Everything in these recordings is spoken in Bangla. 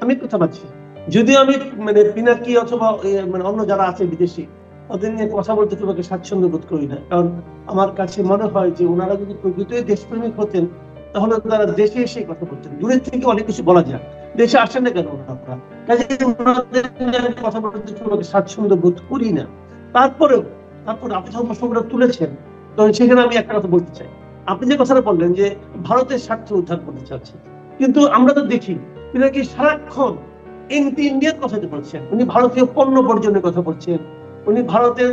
আমি কথা পাচ্ছি, যদিও আমি মানে পিনাকি অথবা মানে অন্য যারা আছে বিদেশি ওদের নিয়ে কথা বলতে খুব একটা স্বাচ্ছন্দ্য বোধ করি না, কারণ আমার কাছে মনে হয় যে ওনারা যদি প্রকৃতই দেশপ্রেমিক হতেন তাহলে তারা দেশে এসে কথা বলতেন। দূরের থেকে অনেক কিছু বলা যায়, দেশে আসেন না কেন ওনারা? কাজে ওনাদের নিয়ে আমি কথা বলতে খুব একটা স্বাচ্ছন্দ্য বোধ করি না। তারপরে আপনি যখন প্রশ্নটা তুলেছেন তখন সেখানে আমি একটা কথা বলতে চাই। আপনি যে কথাটা বললেন যে ভারতের স্বার্থ উদ্ধার করতে চাচ্ছেন, কিন্তু আমরা তো দেখি পিনাকি সারাক্ষণ ইন্ডিয়ার কথা বলছেন, উনি ভারতীয় পণ্য বর্জনের কথা বলছেন, উনি ভারতের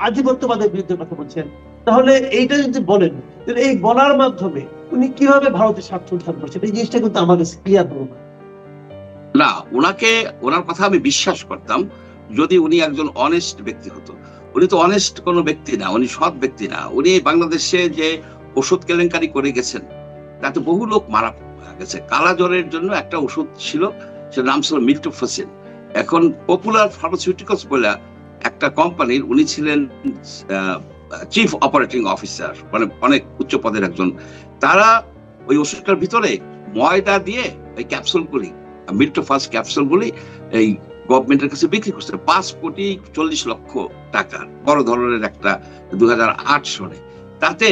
আধিপত্যবাদের বিরুদ্ধে কথা বলছেন। তাহলে এইটা যদি বলেন, তাহলে এই বলার মাধ্যমে উনি কিভাবে ভারতের স্বার্থ উদ্ধার করছেন, এই জিনিসটা কিন্তু আমাদের ক্লিয়ার হলো না। ওনার কথা আমি বিশ্বাস করতাম যদি উনি একজন অনেস্ট ব্যক্তি হতো। উনি তো অনেস্ট কোনো ব্যক্তি না, উনি সৎ ব্যক্তি না। উনি বাংলাদেশে যে ওষুধ কেলেঙ্কারি করে গেছেন তাতে বহু লোক মারা গেছে। কালা জ্বরের জন্য একটা ওষুধ ছিল, সেটার নাম ছিল মিল্টোফোসিন। এখন পপুলার ফার্মাসিউটিক্যালস বলে একটা কোম্পানির উনি ছিলেন চিফ অপারেটিং অফিসার, মানে অনেক উচ্চ পদের একজন। তারা ওই ওষুধটার ভিতরে ময়দা দিয়ে ওই ক্যাপসুলগুলি, মিল্টোফাস ক্যাপসুলগুলি এই গভর্নমেন্টের কাছে বিক্রি করছে 5,40,00,000 টাকা, বড় ধরনের একটা 2008 সনে। তাতে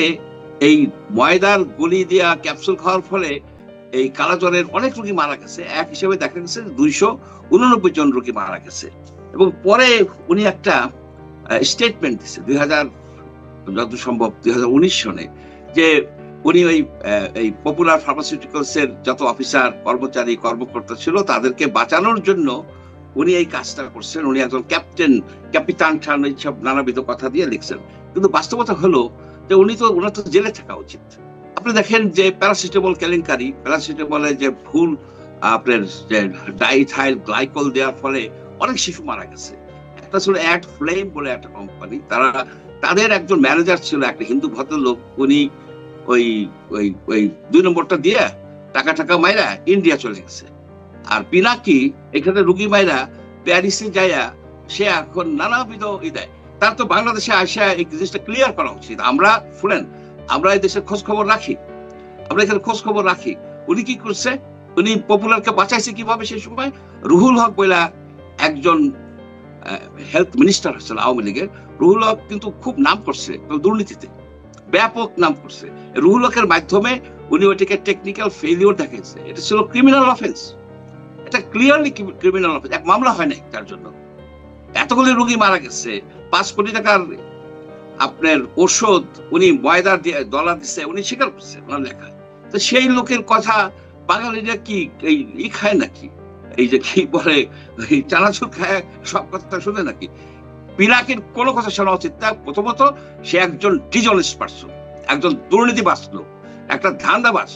এই ময়দার গুলি দিয়া ক্যাপসুল খাওয়ার ফলে এই কালাজ্বরের অনেক রোগী মারা গেছে। এক হিসেবে দেখা গেছে 289 জন রোগী মারা গেছে। এবং পরে উনি একটা স্টেটমেন্ট দিচ্ছে যত সম্ভব 2019 সনে, যে উনি ওই পপুলার ফার্মাসিউটিক্যালস এর যত অফিসার কর্মচারী কর্মকর্তা ছিল তাদেরকে বাঁচানোর জন্য উনি এই কাজটা করছেন। উনি একজন ক্যাপিটান ঠান এইসব নানাবিধ কথা দিয়ে লিখছেন। কিন্তু বাস্তবতা হলো যে ওনার তো জেলে থাকা উচিত। আপনি দেখেন যে প্যারাসিটামল কেলেঙ্কারি, প্যারাসিটামলে যে ভুল আপনার যে ডাইথাইল গ্লাইকল দেওয়ার ফলে অনেক শিশু মারা গেছে। একটা ছিল অ্যাড ফ্লেম বলে একটা কোম্পানি, তাদের একজন ম্যানেজার ছিল একটা হিন্দু ভদ্রলোক। উনি ওই 2 নম্বরটা দিয়ে টাকা মাইরা ইন্ডিয়া চলে গেছে। আর পিনাকি এখানে রুগী মাইরা প্যারিসে যাইয়া সে এখন নানাবিধ দেয়। তার তো বাংলাদেশে আসা এই জিনিসটা ক্লিয়ার করা উচিত। আমরা এই দেশের খোঁজ খবর রাখি, আমরা এখানে খোঁজ খবর রাখি। উনি কি করছে, উনি পপুলারকে বাঁচাইছে কিভাবে? সেই সময় রুহুল হক বইলা একজন হেলথ মিনিস্টার ছিল আওয়ামী লীগের। রুহুল হক কিন্তু খুব নাম করছে দুর্নীতিতে, ব্যাপক নাম করছে। রুহুল হকের মাধ্যমে উনি ওইটাকে টেকনিক্যাল ফেলিওর দেখাইছে। এটা ছিল ক্রিমিনাল অফেন্স, এটা ক্লিয়ারলি ক্রিমিনাল অফেন্স। এক মামলা হয় নাই তার জন্য। এতগুলি রোগী মারা গেছে। 5 কোটি টাকার আপনার ওষুধ উনি ময়দার ডলার দিচ্ছে, উনি স্বীকার করছে ওনার লেখা। তো সেই লোকের কথা বাঙালিরা কি এই খায় নাকি? এই যে কি বলে চানাচুর খায়, সব কথা শুনে নাকি? পিনাকির কোনো কথা শোনা উচিত না। প্রথমত সে একজন ডিজনেস পার্সন, একজন দুর্নীতিবাজ লোক, একটা ধান্দাবাজ,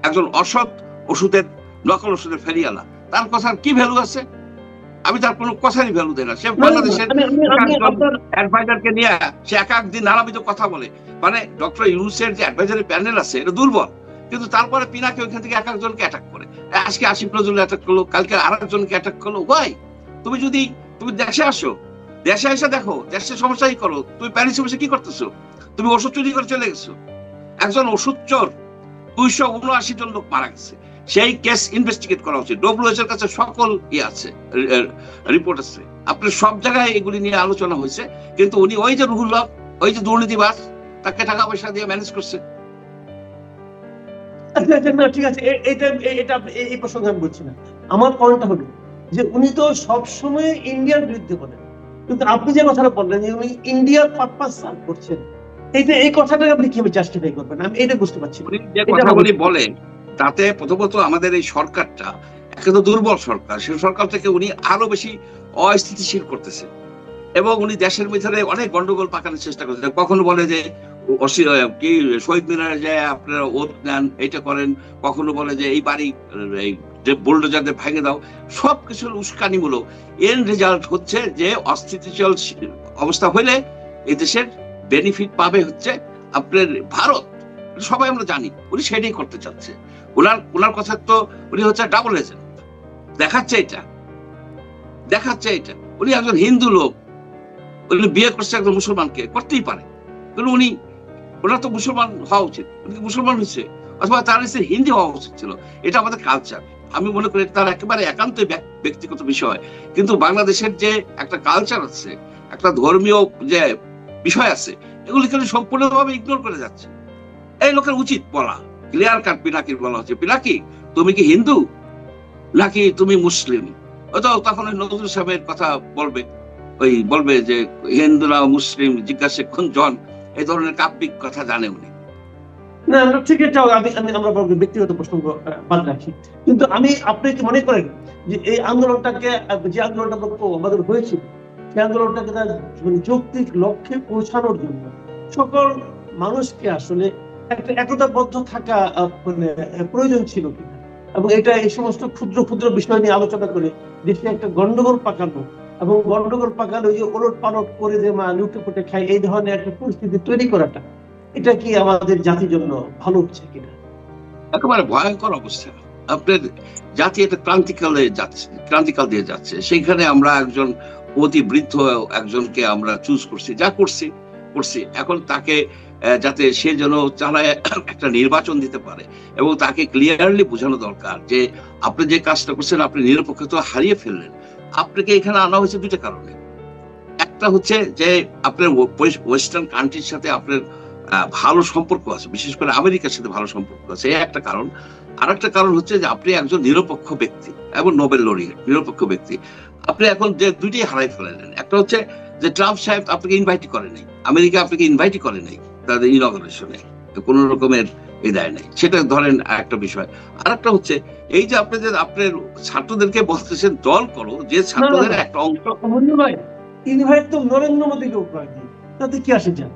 একজন অসৎ নকল ওষুধের ফেরিয়ালা। তার কথার কি ভ্যালু আছে? আমি তার কোনো কথারই ভ্যালু দেয় না। সে বাংলাদেশের অ্যাডভাইজারকে নিয়ে সে এক দিন নানাবিধ কথা বলে। মানে ডক্টর ইউনূসের যে অ্যাডভাইজারি প্যানেল আছে এটা দুর্বল, কিন্তু তারপরে পিনাকি ওইখান থেকে এক একজনকে অ্যাটাক করে। আজকে আসিফ নজরুল অ্যাটাক করলো, কালকে আরেকজনকে অ্যাটাক করলো। ভাই তুমি দেশে আসো, দেশে এসে দেখো দেশের সমস্যাই করো। তুমি প্যারিসে বসে কি করতেছো? তুমি ওষুধ চুরি করে চলে গেছো। একজন ওষুধ চোর, 279 জন লোক মারা গেছে। সেই কেস ইনভেস্টিগেট করা উচিত। WHO এর কাছে সকল আছে, রিপোর্ট আছে। আপনার সব জায়গায় এগুলি নিয়ে আলোচনা হয়েছে, কিন্তু উনি ওই যে রুহুল হক, ওই যে দুর্নীতিবাজ, তাকে টাকা পয়সা দিয়ে ম্যানেজ করছে। ঠিক আছে, এটা এই প্রসঙ্গে আমি বলছি না। আমার পয়েন্টটা হলো যে উনি তো সবসময় ইন্ডিয়ার বিরুদ্ধে বলেন, কিন্তু আপনি যে কথাটা বললেন যে উনি ইন্ডিয়ার পারপাস সার্ভ করছেন, এই কথাটাকে আপনি কিভাবে জাস্টিফাই করবেন? আমি এটা বুঝতে পারছি না। যে কথাগুলি বলেন তাতে প্রথমত আমাদের এই সরকারটা একটা দুর্বল সরকার, সেই সরকার থেকে উনি আরো বেশি অস্থিতিশীল করতেছে এবং উনি দেশের ভিতরে অনেক গন্ডগোল পাকানোর চেষ্টা করছেন। কখনো বলে যে কি শহীদ মিনারে যায় আপনারা ওত নেন, এটা করেন। কখনো বলে যে এই বাড়ি এই বুলডোজারদের ভেঙে দাও। সবকিছুর উস্কানিমূলক। এর রেজাল্ট হচ্ছে যে অস্থিতিশীল অবস্থা হইলে এই দেশের বেনিফিট পাবে হচ্ছে আপনার ভারত। সবাই আমরা জানি উনি সেটাই করতে চাচ্ছে। ওনার কথা তো উনি হচ্ছে ডাবল এজেন্ট, দেখাচ্ছে এটা। উনি একজন হিন্দু লোক, উনি বিয়ে করছে একজন মুসলমানকে, করতেই পারে, কিন্তু ওনার তো মুসলমান হওয়া উচিত। উনি মুসলমান হয়েছে, অথবা তার হিন্দি হওয়া উচিত ছিল। এটা আমাদের কালচার। আমি মনে করি তার একেবারে একান্ত ব্যক্তিগত বিষয়, কিন্তু বাংলাদেশের যে একটা কালচার আছে, একটা ধর্মীয় যে বিষয় আছে, এগুলি কিন্তু সম্পূর্ণভাবে ইগনোর করে যাচ্ছে। এই লোকের উচিত বলা, ক্লিয়ার কাট পিনাকির বলা হচ্ছে, পিনাকি তুমি কি হিন্দু নাকি তুমি মুসলিম? হয়তো তখন নজরুল সাহেবের কথা বলবে, বলবে যে হিন্দু না মুসলিম জিজ্ঞাসা কোনজন, এই ধরনের কাব্যিক কথা জানে উনি। না আমরা ঠিক এটাও আমরা ব্যক্তিগত প্রসঙ্গ বাদ রাখি, কিন্তু আপনি কি মনে করেন যে এই আন্দোলনটাকে, যে আন্দোলনটা আমাদের হয়েছিল, সেই আন্দোলনটাকে যৌক্তিক লক্ষ্যে পৌঁছানোর জন্য সকল মানুষকে আসলে একটা একতাবদ্ধ থাকা প্রয়োজন ছিল কিনা, এবং এটা এই সমস্ত ক্ষুদ্র ক্ষুদ্র বিষয় নিয়ে আলোচনা করে দেশে একটা গন্ডগোল পাকানো, এবং গন্ডগোল পাকানো ওই যে ওলট পালট করে যে লুটে পুটে খায়, এই ধরনের একটা পরিস্থিতি তৈরি করাটা, এটা কি আমাদের জাতির জন্য ভালো হচ্ছে কিনা? একেবারে ভয়ঙ্কর অবস্থা। আপনার জাতি একটা ক্রান্তিকাল দিয়ে যাচ্ছে। সেইখানে আমরা একজন অতি বৃদ্ধ একজনকে আমরা চুজ করছি, যা করছি। এখন তাকে যাতে সে যেন চালায় একটা নির্বাচন দিতে পারে, এবং তাকে ক্লিয়ারলি বোঝানো দরকার যে আপনি যে কাজটা করছেন আপনি নিরপেক্ষতা হারিয়ে ফেললেন। আপনাকে এখানে আনা হয়েছে দুইটা কারণে। একটা হচ্ছে যে আপনার ওয়েস্টার্ন কান্ট্রির সাথে আপনার ভালো সম্পর্ক আছে, বিশেষ করে আমেরিকার সাথে ভালো সম্পর্ক আছে, এই একটা কারণ। আর একটা কারণ হচ্ছে যে আপনি একজন নিরপেক্ষ ব্যক্তি এবং নোবেল লরিয়েট নিরপেক্ষ ব্যক্তি। আপনি এখন যে দুইটি হারাই ফেলেন। একটা হচ্ছে যে ট্রাম্প সাহেব আপনাকে ইনভাইট করে নাই, আমেরিকা আপনাকে ইনভাইট করে নাই তাদের ইনঅগারেশনে, কোন রকমের দেয় নাই, সেটা ধরেন একটা বিষয়। আর একটা হচ্ছে এই যে আপনি যে আপনার ছাত্রদেরকে বলতেছেন দল করো, যে ছাত্রদের একটা অংশ ইনভাইট তো নরেন্দ্র মোদীকে করেনি, তাতে কি আসে যায়?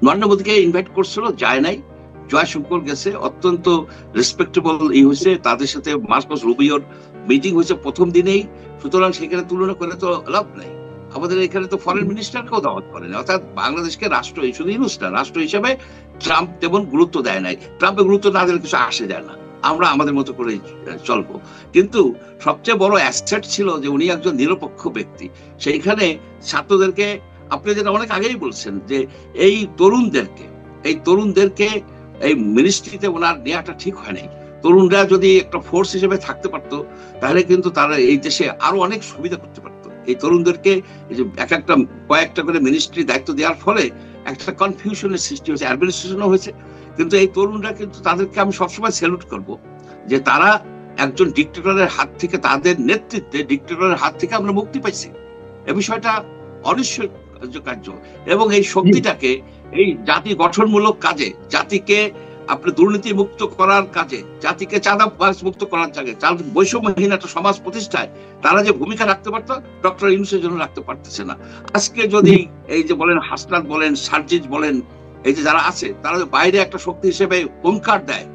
নরেন্দ্র মোদীকে ইনভাইট করছিল, যায় নাই। জয়শঙ্কর গেছে, অত্যন্ত রেসপেক্টেবল হয়েছে, তাদের সাথে মার্কোস রুবিওর মিটিং হয়েছে প্রথম দিনেই। সুতরাং সেখানে তুলনা করে তো লাভ নাই। আমাদের এখানে তো ফরেন মিনিস্টারকেও দাওয়াত করেনি, অর্থাৎ বাংলাদেশকে রাষ্ট্র, শুধু ইউনুস না, রাষ্ট্র হিসেবে ট্রাম্প তেমন গুরুত্ব দেয় নাই। ট্রাম্পের গুরুত্ব না দিলে কিছু আসে যায় না, আমরা আমাদের মতো করে চলবো। কিন্তু সবচেয়ে বড় অ্যাসেট ছিল যে উনি একজন নিরপেক্ষ ব্যক্তি। সেইখানে ছাত্রদেরকে, আপনি যেটা অনেক আগেই বলছেন যে এই তরুণদেরকে এই মিনিস্ট্রিতে ওনার নেওয়াটা ঠিক হয় নাই। তরুণরা যদি একটা ফোর্স হিসেবে থাকতে পারতো, তাহলে কিন্তু তারা এই দেশে আরো অনেক সুবিধা করতে পারতো। এই তরুণদেরকে এই যে কয়েকটা করে মিনিস্ট্রি দায়িত্ব দেওয়ার ফলে একটা কনফিউশনের সৃষ্টি হয়েছে, অ্যাডমিনিস্ট্রেশনও হয়েছে। কিন্তু এই তরুণরা কিন্তু, তাদেরকে আমি সবসময় স্যালুট করব যে তারা একজন ডিক্টেটরের হাত থেকে, তাদের নেতৃত্বে ডিক্টেটরের হাত থেকে আমরা মুক্তি পাইছি। এই বিষয়টা অনিশ্চয়কার্য, এবং এই শক্তিটাকে এই জাতি গঠনমূলক কাজে, জাতিকে আপনি দুর্নীতি মুক্ত করার কাজে, জাতিকে চাঁদাবাজ মুক্ত করার কাজে, বৈষম্যহীন একটা সমাজ প্রতিষ্ঠায় তারা যে ভূমিকা রাখতে পারতো, ডক্টর ইউনূসের জন্য রাখতে পারতেছে না। আজকে যদি এই যে বলেন হাসনাত বলেন, সার্জিস বলেন, এই যে যারা আছে, তারা বাইরে একটা শক্তি হিসেবে হুঙ্কার দেয়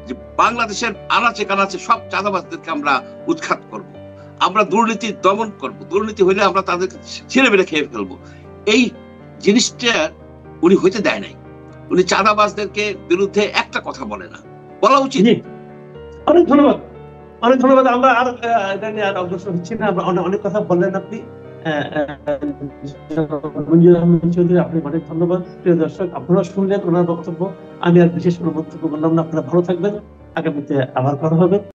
যে বাংলাদেশের আনাচে কানাচে সব চাঁদাবাজদেরকে আমরা উৎখাত করব, আমরা দুর্নীতি দমন করব, দুর্নীতি হইলে আমরা তাদেরকে ছেড়ে বেড়ে খেয়ে ফেলবো, এই জিনিসটা উনি হইতে দেয় নাই। উনি চাঁদাবাজদেরকে বিরুদ্ধে একটা কথা বলে না, বলা উচিত। অনেক ধন্যবাদ। আমরা আর অগ্রসর হচ্ছি না, অনেক কথা বললেন আপনি, মঞ্জুর আহমেদ চৌধুরী, আপনি অনেক ধন্যবাদ। প্রিয় দর্শক, আপনারা শুনলেন ওনার বক্তব্য, আমি আর বিশেষ কোনো বক্তব্য বললাম না। আপনারা ভালো থাকবেন, আগামীতে আবার কথা হবে।